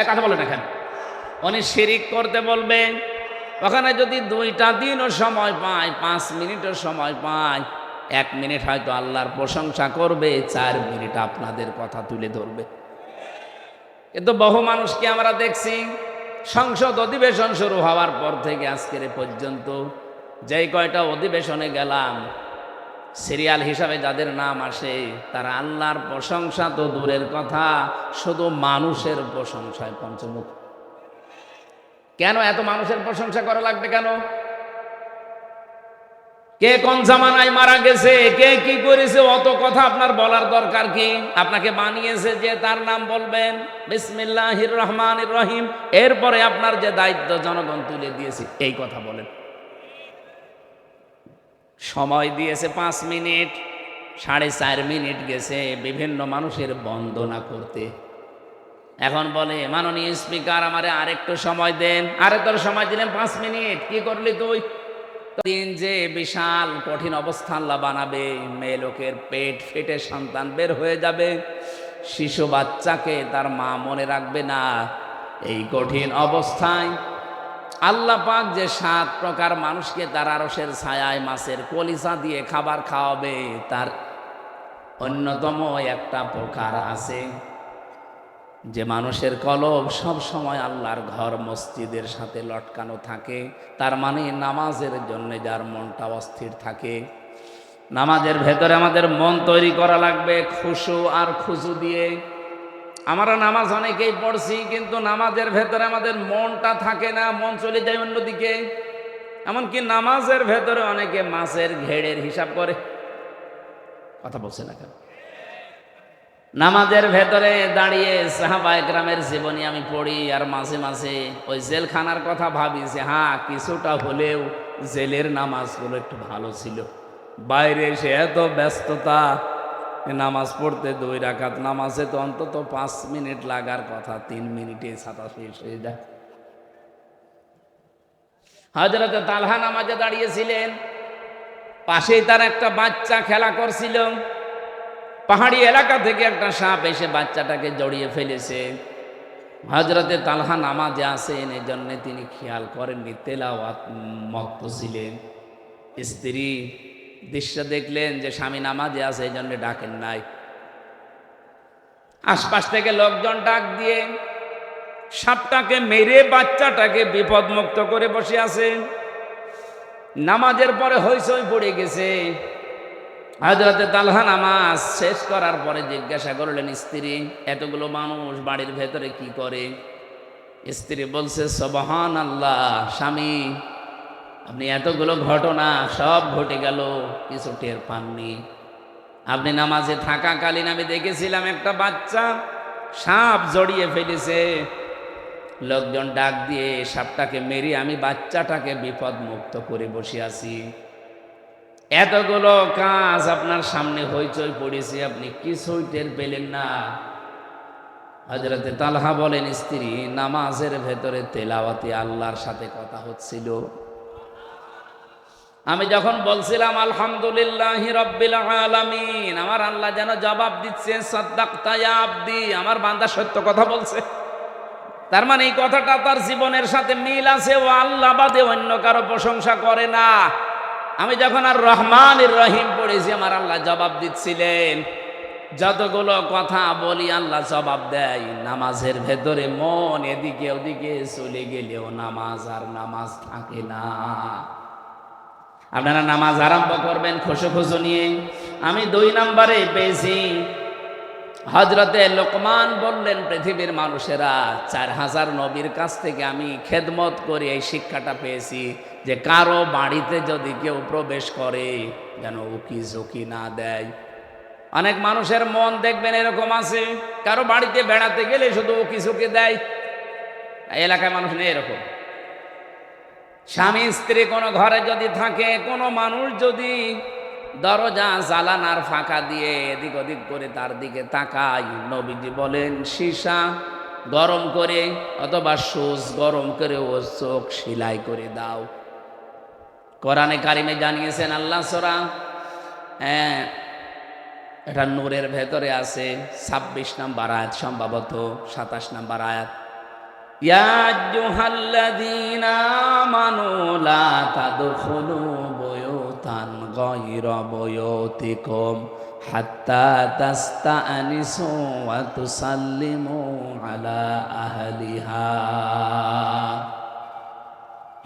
কথা বলে না কেন? উনি শিরিক করতে বলবে। ওখানে যদি 2টা দিনও সময় পায়, 5 মিনিটও সময় পায়, 1 মিনিট হয়তো আল্লাহর প্রশংসা করবে, 4 মিনিট আপনাদের কথা তুলে ধরবে। কিন্তু বহু মানুষকে আমরা দেখছি সংসদ অধিবেশন শুরু হওয়ার পর থেকে আজকের পর্যন্ত যেই কয়টা অধিবেশনে গেলাম, সিরিয়াল হিসাবে যাদের নাম আসে, তারা আল্লাহর প্রশংসা তো দূরের কথা, শুধু মানুষের প্রশংসায় পঞ্চমুখ। কেন এত মানুষের প্রশংসা করা লাগবে কেন? কে কোন জামানায় মারা গেছে, কে কি করেছে, অত কথা আপনার বলার দরকার কি? আপনাকে বানিয়েছে যে তার নাম বলবেন বিসমিল্লাহির রহমানির রহিম, এরপরে আপনার যে দায়িত্ব জনগণ তুলে দিয়েছে এই কথা বলেন। সময় দিয়েছে 5 মিনিট, 4.5 মিনিট গেছে বিভিন্ন মানুষের বন্দনা করতে। এখন বলে মাননীয় স্পিকার আমারে আরেকটু সময় দেন। আরে তোর সময় দিলেন 5 মিনিট, কি করলি তুই? দিন যে বিশাল কঠিন অবস্থা আল্লাহ বানাবে, মেয়ে লোকের পেট ফেটে সন্তান বের হয়ে যাবে, শিশু বাচ্চাকে তার মা মনে রাখবে না। এই কঠিন অবস্থায় আল্লাহ পাক যে 7 প্রকার মানুষকে তার আরশের ছায়ায় মাছের কলিজা দিয়ে খাবার খাওয়াবে, তার অন্যতম একটা প্রকার আছে যে মানুষের কলব সব সময় আল্লাহর ঘর মসজিদের সাথে লটকানো থাকে। তার মানে নামাজের জন্য যার মনটা অস্থির থাকে। নামাজের ভেতরে আমাদের মন তৈরি করা লাগবে খুশু আর খুজু দিয়ে। আমরা নামাজ অনেকেই পড়ছি, কিন্তু নামাজের ভেতরে আমাদের মনটা থাকে না, মন চলে যায় অন্যদিকে। এমনকি নামাজের ভেতরে অনেকে মাছের ঘেড়ের হিসাব করে। কথা বলছে না কেন? নামাজের ভেতরে দাঁড়িয়ে সাহাবায়ে কেরামের জীবনী আমি পড়ি, আর মাঝে মাঝে ওই জেলখানার কথা ভাবি যে হ্যাঁ, কিছুটা হলেও জেলের নামাজগুলো একটু ভালো ছিল। বাইরে এসে এত ব্যস্ততা, নামাজ পড়তে 2 রাকাত নামাজে তো অন্তত 5 মিনিট লাগার কথা, 3 মিনিটে ছাতা শেষ হয়ে যায়। হযরতে তালহা নামাজে দাঁড়িয়েছিলেন, পাশেই তার একটা বাচ্চা খেলা করছিল। পাহাড়ি এলাকা থেকে একটা সাপ এসে বাচ্চাটাকে জড়িয়ে ফেলেছে। হযরতে তালহা নামাজে আছেন, এজন্য তিনি খেয়াল করেননি, তেলাওয়াত মত্ত ছিলেন। স্ত্রী দৃশ্য দেখলেন যে স্বামী নামাজে আছে, এই জন্য ডাকেন নাই। আশপাশ থেকে লোকজন ডাক দিয়ে সাপটাকে মেরে বাচ্চাটাকে বিপদমুক্ত করে বসে আছে। নামাজের পরে হইচই পড়ে গেছে। হযরতে তালহা নামাজ শেষ করার পরে জিজ্ঞাসা করলেন স্ত্রী, এতগুলো মানুষ বাড়ির ভেতরে কি করে? স্ত্রী বলছে, সুবহানাল্লাহ স্বামী, আপনি এতগুলো ঘটনা সব ঘটে গেল, কিছু টের পাননি। আপনি নামাজে থাকাকালীন আমি দেখেছিলাম একটা বাচ্চা সাপ জড়িয়ে ফেলেছে। লোকজন ডাক দিয়ে সাপটাকে মেরে আমি বাচ্চাটাকে বিপদ মুক্ত করে বসে আছি। এতগুলো কাজ আপনার সামনে হইচই পড়েছে, আপনি কিছুই টের পেলেন না। হযরতে তালহা বলেন, স্ত্রী নামাজের ভেতরে তেলাওয়াতে আল্লাহর সাথে কথা হচ্ছিল। আমি যখন বলছিলাম আলহামদুলিল্লাহি রাব্বিল আলামিন, আমার আল্লাহ যেন জবাব দিচ্ছে, সাদ্দাকতা ইয়া আবদি, আমার বান্দা সত্য কথা বলছে। তার মানে এই কথাটা তার জীবনের সাথে মিল আছে, ও আল্লাহ বাদে অন্য কারো প্রশংসা করে না। আমি যখন আর রহমানির রহিম পড়েছি, আমার আল্লাহ জবাব দিচ্ছিলেন। যতগুলো কথা বলি আল্লাহ জবাব দেয়। নামাজের ভেতরে মন এদিকে ওদিকে চলে গেলেও নামাজ আর নামাজ থাকে না। আপনারা নামাজ আরম্ভ করবেন খুশু নিয়ে। আমি 2 নম্বরে পেয়েছি, হযরতে লোকমান বললেন, পৃথিবীর মানুষেরা 4000 নবীর কাছ থেকে আমি খেদমত করে এই শিক্ষাটা পেয়েছি যে কারো বাড়িতে যদি কেউ প্রবেশ করে যেন উকি ঝুঁকি না দেয়। অনেক মানুষের মন দেখবেন এরকম আছে, কারো বাড়িতে বেড়াতে গেলে শুধু উকি ঝুঁকি দেয়। এলাকায় মানুষ নেই এরকম। স্বামী স্ত্রী কোনো ঘরে যদি থাকে, কোনো মানুষ যদি দরজা জালানার ফাঁকা দিয়ে এদিক ওদিক করে তার দিকে তাকায়, নবীজি বলেন সীসা গরম করে অথবা সুচ গরম করে ও চোখ সেলাই করে দাও। কোরআনে কারিমে জানিয়েছেন আল্লাহ সূরা, এটা নূরের ভেতরে আছে 26 নম্বর আয়াত, সম্ভবত 27 নম্বর আয়াত। ইয়া আইয়ুহাল্লাযীনা আমানু লা তাদখুলু বুয়ুতান গায়রা বুয়ুতিকুম হাত্তা তাস্তানিসু ওয়া তুসাল্লিমু আলা আহলিহা।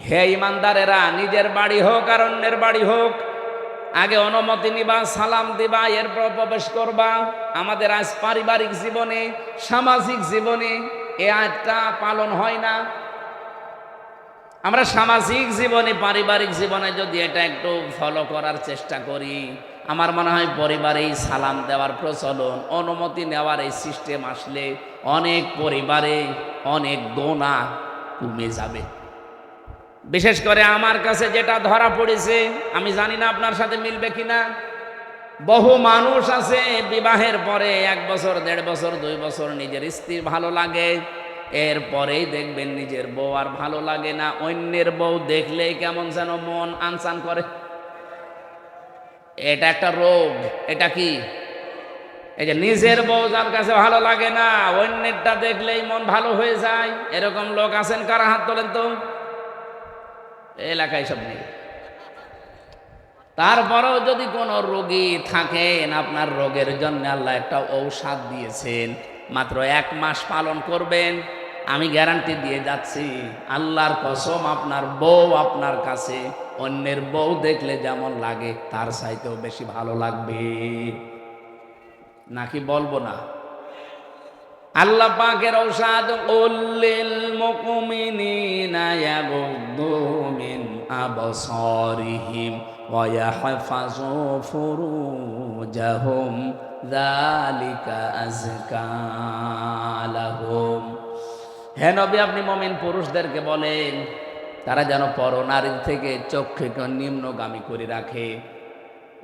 হে ঈমানদারেরা, নিজের বাড়ি হোক আর অন্যের বাড়ি হোক, আগে অনুমতি নিবা, সালাম দিবা, এরপর প্রবেশ করবা। আমাদের আজ পারিবারিক জীবনে, সামাজিক জীবনে এই আয়াতটা পালন হয় না। আমরা সামাজিক জীবনে, পারিবারিক জীবনে যদি এটা একটু ফলো করার চেষ্টা করি, আমার মনে হয় পরিবারেই সালাম দেওয়ার প্রচলন, অনুমতি নেওয়ার এই সিস্টেম আসলে অনেক পরিবারে অনেক গোনা কমে যাবে। বিশেষ করে আমার কাছে যেটা ধরা পড়েছে, আমি জানি না আপনার সাথে মিলবে কিনা, বহু মানুষ আছে বিবাহের পরে 1 বছর 1.5 বছর 2 বছর নিজের স্ত্রী ভালো লাগে, এরপরেই দেখবেন নিজের বউ আর ভালো লাগে না। অন্যের বউ দেখলেই কেমন যেন মন আনচান করে। এটা একটা রোগ। এটা কি? এই যে নিজের বউ যার কাছে ভালো লাগে না, অন্যেরটা দেখলেই মন ভালো হয়ে যায়। এরকম লোক আছেন কারা? হাত তোলেন তো। এলাকায় সব নেই। তারপরেও যদি কোনো রোগী থাকেন, আপনার রোগের জন্য আল্লাহ একটা ঔষধ দিয়েছেন, মাত্র 1 মাস পালন করবেন, আমি গ্যারান্টি দিয়ে যাচ্ছি, আল্লাহর কসম, আপনার বউ আপনার কাছে অন্যের বউ দেখলে যেমন লাগে তার চাইতেও বেশি ভালো লাগবে। নাকি বলবো না? আল্লাহ পাকের ঔষধ, উল্লিল মুমিনিনা ইয়াগুদ্দু মিন আবসারিহিম ওয়া ইয়াহফাযু ফুরুজাহুম যালিকা আযকা লাহুম। হে নবী, আপনি মুমিন পুরুষদেরকে বলেন তারা যেন পরনারীর থেকে চক্ষুকে নিম্নগামী করে রাখে।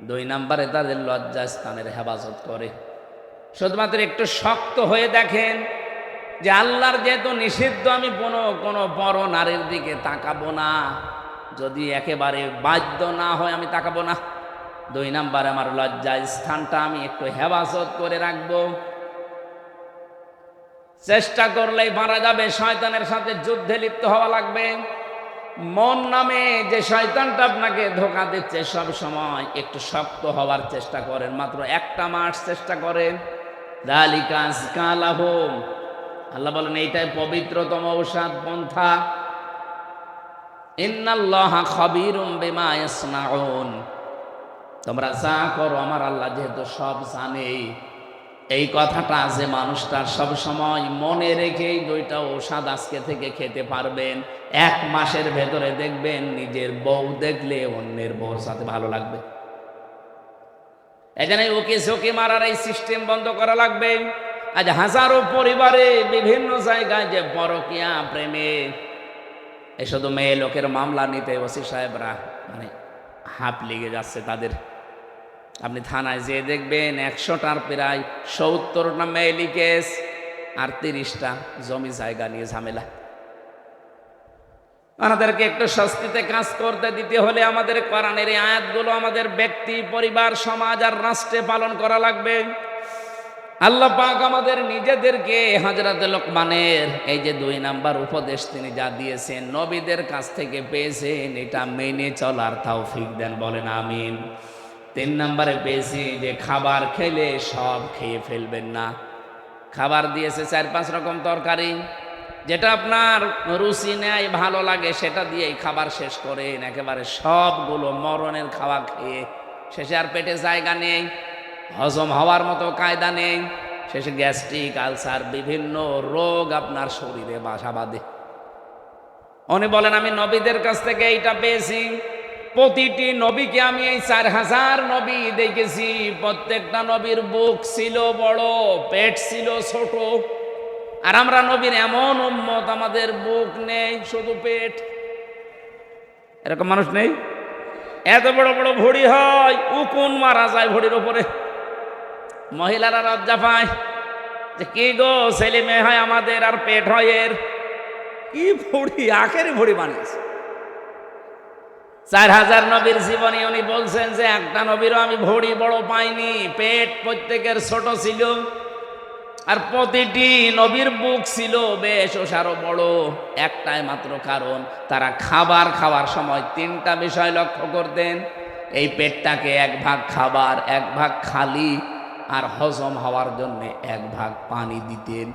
2 নম্বরে তাদের লজ্জাস্থানের হেফাজত করে। শুধুমাত্র একটু শক্ত হয়ে দেখেন যে আল্লাহর যেহেতু নিষিদ্ধ, আমি কোনো পর নারীর দিকে তাকাবো না, যদি একেবারে বাধ্য না হয় আমি তাকাবো না। 2 নাম্বার, আমার লজ্জা স্থানটা আমি একটু হেফাজত করে রাখবো। চেষ্টা করলেই মারা যাবে, শয়তানের সাথে যুদ্ধে লিপ্ত হওয়া লাগবে। মন নামে যে শয়তানটা আপনাকে ধোঁকা দিচ্ছে, সব সময় একটু শক্ত হওয়ার চেষ্টা করেন, মাত্র 1 মাস চেষ্টা করেন। যালিকা আযকা লাহুম, আল্লাহ বলেন এইটাই পবিত্রতম ঔষধ পন্থা। ইন্নাল্লাহা খাবীরুম বিমা ইয়াসনাউন, তোমরা যা করো আমার আল্লাহ যেহেতু সব জানে। এই কথাটা যে মানুষটার সব সময় মনে রেখেই 2টা ঔষধ আজকে থেকে খেতে পারবেন, 1 মাসের ভেতরে দেখবেন নিজের বউ দেখলে অন্যের বউর সাথে ভালো লাগবে। এখানে ওকে ঝোঁকে মারার এই সিস্টেম বন্ধ করা লাগবে। আজ হাজারো পরিবারে বিভিন্ন জায়গায় যে পরকীয়া প্রেমে, এই শুধু মেয়ে লোকের মামলা নিতে ওসি সাহেবরা মানে হাঁপ লেগে যাচ্ছে তাদের। আপনি থানায় যেয়ে দেখবেন 100টার প্রায় 70টা মেয়েলি কেস আর 30টা জমি জায়গা নিয়ে ঝামেলা। আমাদেরকে একটু স্বস্তিতে কাজ করতে দিতে হলে আমাদের কোরআনের এই আয়াতগুলো আমাদের ব্যক্তি, পরিবার, সমাজ আর রাষ্ট্রে পালন করা লাগবে। আল্লাহ পাক আমাদের নিজেদেরকে হযরত লোকমানের এই যে 2 নাম্বার উপদেশ তিনি যা দিয়েছেন, নবীদের কাছ থেকে পেয়েছেন, এটা মেনে চলার তৌফিক দেন, বলেন আমিন। 3 নাম্বারে পেয়েছি যে খাবার খেলে সব খেয়ে ফেলবেন না। খাবার দিয়েছে 4-5 রকম তরকারি, যেটা আপনার রুচি নেয় ভালো লাগে সেটা দিয়েই খাবার শেষ করেন। একেবারে সবগুলো মরণের খাওয়া খেয়ে শেষে আর পেটে জায়গা নেই, হজম হওয়ার মতো কায়দা নেই, শেষে গ্যাস্ট্রিক, আলসার, বিভিন্ন রোগ আপনার শরীরে বাসা বাঁধে। উনি বলেন আমি নবীদের কাছ থেকে এইটা পেয়েছি। প্রতিটি নবীকে আমি এই 4000 নবী দেখেছি, প্রত্যেকটা নবীর বুক ছিল বড়, পেট ছিল ছোট। আর আমরা নবীর এমন উম্মত, আমাদের বুক নেই, শুধু পেট। এরকম মানুষ নেই? এত বড় বড় ভুঁড়ি হয়, উকুন মারা যায় ভুঁড়ির উপরে। মহিলারা লজ্জা পায় যে কি গো, ছেলে মেয়ে হয় আমাদের আর পেট হয় এর। কি ভুঁড়ি, আখেরি ভুঁড়ি বানিয়েছে। 4000 নবীর জীবনী উনি বলছেন যে একটা নবীরও আমি ভুঁড়ি বড় পাইনি, পেট প্রত্যেকের ছোট ছিল। আর প্রতিটি নবীর বুক ছিল বেশ ওসারও বড়। একটাই মাত্র কারণ, তারা খাবার খাওয়ার সময় 3টা বিষয় লক্ষ্য করতেন। এই পেটটাকে 1 ভাগ খাবার, 1 ভাগ খালি, আর হজম হওয়ার জন্য 1 ভাগ পানি দিতেন।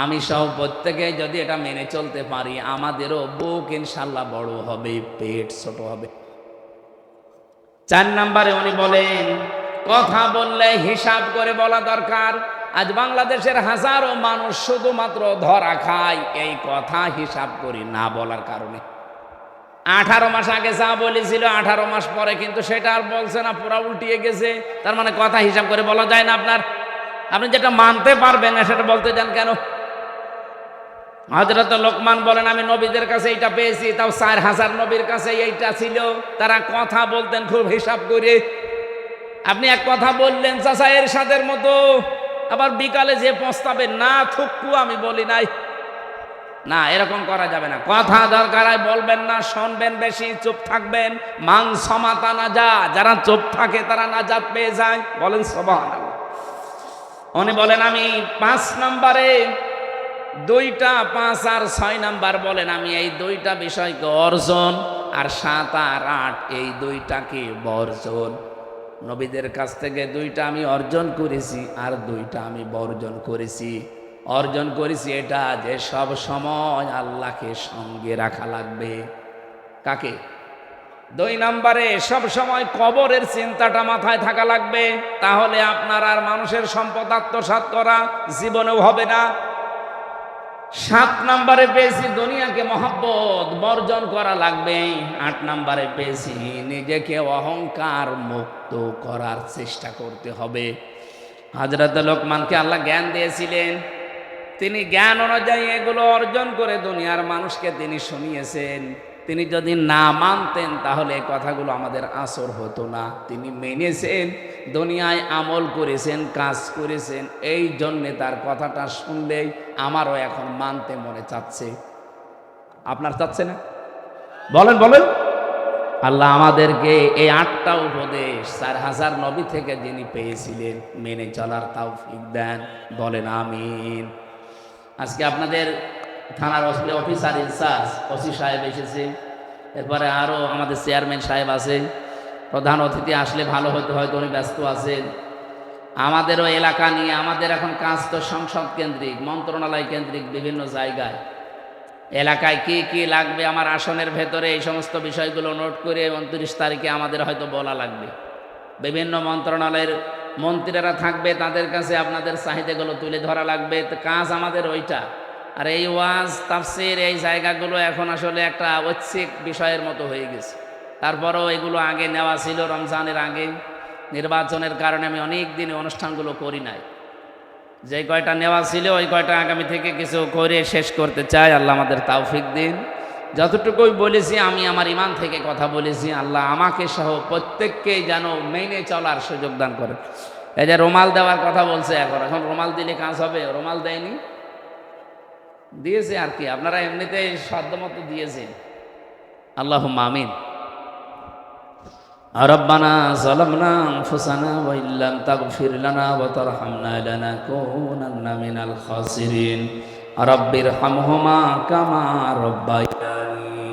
আমি সহ প্রত্যেকে যদি এটা মেনে চলতে পারি, আমাদেরও বুক ইনশাল্লাহ বড় হবে, পেট ছোট হবে। 4 নাম্বারে উনি বলেন কথা বললে হিসাব করে বলা দরকার। আজ বাংলাদেশের হাজারো মানুষ শুধুমাত্র ধরা খায় এই কথা হিসাব করি না বলার কারণে। 18 মাস আগে যা বলেছিল 18 মাস পরে কিন্তু সেটা আর বলছে না, পুরা উল্টিয়ে গেছে। তার মানে কথা হিসাব করে বলা যায় না। আপনি যেটা মানতে পারবেন না সেটা বলতে যান কেন? হযরত লোকমান বলেন আমি নবীদের কাছে এইটা পেয়েছি, তাও 4000 নবীর কাছে এইটা ছিল। তারা কথা বলতেন খুব হিসাব করে। আপনি এক কথা বললেন চাচা এরশাদের মতো, আবার বিকালে যে পস্তাবেন না থুক্কু আমি বলি নাই, না এরকম করা যাবে না। কথা দরকার হয় বলবেন না, শুনবেন বেশি, চুপ থাকবেন। মান সমাতা না যা, যারা চুপ থাকে তারা নাজাত পেয়ে যায়, বলেন সুবহানাল্লাহ। উনি বলেন আমি 5 নম্বরে 2টা, 5 আর 6 নাম্বার বলেন আমি এই 2টা বিষয়কে অর্জন, আর 7 আর 8 এই 2টাকে বর্জন। নবীদের কাছ থেকে 2টা আমি অর্জন করেছি, আর 2টা আমি বর্জন করেছি। অর্জন করেছি এটা যে সব সময় আল্লাহকে সঙ্গে রাখা লাগবে। কাকে? 2 নম্বরে সব সময় কবরের চিন্তাটা মাথায় থাকা লাগবে, তাহলে আপনার আর মানুষের সম্পদ আত্মসাৎ করা জীবনেও হবে না। 7 নম্বরে পেয়েছি দুনিয়াকে মহব্বত বর্জন করা লাগবে। 8 নম্বরে পেয়েছি নিজেকে অহংকার মুক্ত করার চেষ্টা করতে হবে। হযরত লোকমানকে আল্লাহ জ্ঞান দিয়েছিলেন, তিনি জ্ঞান অনুযায়ী এগুলো অর্জন করে দুনিয়ার মানুষকে তিনি শুনিয়েছেন। তিনি যদি না মানতেন তাহলে এই কথাগুলো আমাদের আসর হতো না। তিনি মেনেছেন, দুনিয়ায় আমল করেছেন, কাজ করেছেন, এই জন্যে তার কথাটা শুনলেই আমারও এখন মানতে মনে চাচ্ছে। আপনার চাচ্ছে না? বলেন বলেন। আল্লাহ আমাদেরকে এই 8টা উপদেশ 4000 নবী থেকে যিনি পেয়েছিলেন মেনে চলার তৌফিক দেন, বলেন আমিন। আজকে আপনাদের থানার অফিসার ইনচার্জ ওসি সাহেব এসেছে, এরপরে আরও আমাদের চেয়ারম্যান সাহেব আছে, প্রধান অতিথি আসলে ভালো হতো, হয়তো উনি ব্যস্ত আছেন। আমাদেরও এলাকা নিয়ে আমাদের এখন কাজ তো সংসদ কেন্দ্রিক, মন্ত্রণালয় কেন্দ্রিক, বিভিন্ন জায়গায় এলাকায় কি কি লাগবে আমার আসনের ভেতরে এই সমস্ত বিষয়গুলো নোট করে 29 তারিখে আমাদের হয়তো বলা লাগবে। বিভিন্ন মন্ত্রণালয়ের মন্ত্রীরা থাকবে, তাদের কাছে আপনাদের চাহিদাগুলো তুলে ধরা লাগবে। তো কাজ আমাদের ওইটা। আর এই ওয়াজ তাফসির এই জায়গাগুলো এখন আসলে একটা ঐচ্ছিক বিষয়ের মতো হয়ে গেছে। তারপরেও এগুলো আগে নেওয়া ছিল রমজানের আগে, নির্বাচনের কারণে আমি অনেক দিন অনুষ্ঠানগুলো করি নাই। যে কয়টা নেওয়া ছিল ওই কয়টা আগামী থেকে কিছু করে শেষ করতে চাই। আল্লাহ আমাদের তৌফিক দিন। যতটুকুই বলেছি আমি আমার ইমান থেকে কথা বলেছি। আল্লাহ আমাকে সহ প্রত্যেককেই যেন মেনে চলার সুযোগ দান করেন। এই যে রুমাল দেওয়ার কথা বলছে, এখন রুমাল দিলে কাজ হবে? রুমাল দেয়নি, দিয়েছে আর কি, আপনারা এমনিতে সাধ্যমতো দিয়েছেন। আল্লাহুম্মা আমিন। রব্বানা যালামনা আনফুসানা ওয়া ইল্লাম তাগফির লানা ওয়া তারহামনা লানাকুনান্না মিনাল খাসিরিন। রাব্বিরহামহুমা কামা রাব্বায়ানি